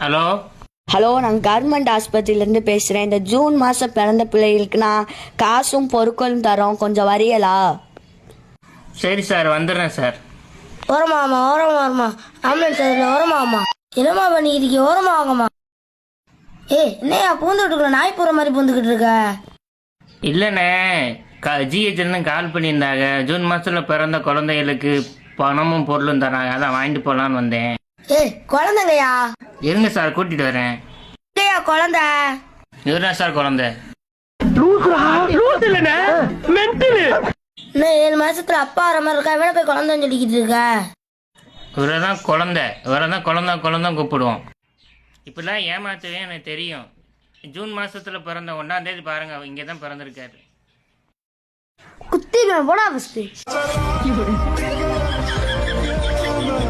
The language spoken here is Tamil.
ஹலோ ஹலோ, நான் கவர்மெண்ட் ஆஸ்பத்திரியிலேருந்து பேசுகிறேன். இந்த ஜூன் மாதம் பிறந்த பிள்ளைகளுக்கு நான் காசும் பொருட்களும் தரோம், கொஞ்சம் வரையலா? சரி சார், வந்துடுறேன் சார். ஓரமா ஆம்புலன்ஸ் அதில் ஓரமாகமா என்னம்மா பண்ணிக்கிட்டு ஓரமாகமா? என்னையா பூந்துட்டுக்குள்ள நாய் போகிற மாதிரி பூந்துக்கிட்டு இருக்க? இல்லைண்ணே, ஜிஹெச்லேருந்து கால் பண்ணியிருந்தாங்க. ஜூன் மாதத்தில் பிறந்த குழந்தைகளுக்கு பணமும் பொருளும் தராங்க, அதான் வாங்கிட்டு போகலான்னு வந்தேன். குழந்தைங்கய்யா. இருங்க சார், கூட்டிகிட்டு வரேன். இல்லையா குழந்தை? இவர்தான் சார் குழந்தை. இன்னும் 7 மாசத்துல அப்பா வர மாதிரி இருக்கா, இவனை போய் குழந்தைன்னு சொல்லிக்கிட்டு இருக்க? இவரதான் குழந்தை, குழந்தை கூப்பிடுவோம். இப்படிலாம் ஏமாத்தவே எனக்கு தெரியும். ஜூன் மாதத்தில் பிறந்த 1ஆம் தேதி பாருங்க, இங்கே தான் பிறந்திருக்காரு. குத்தி போடா ஃபஸ்ட்டு.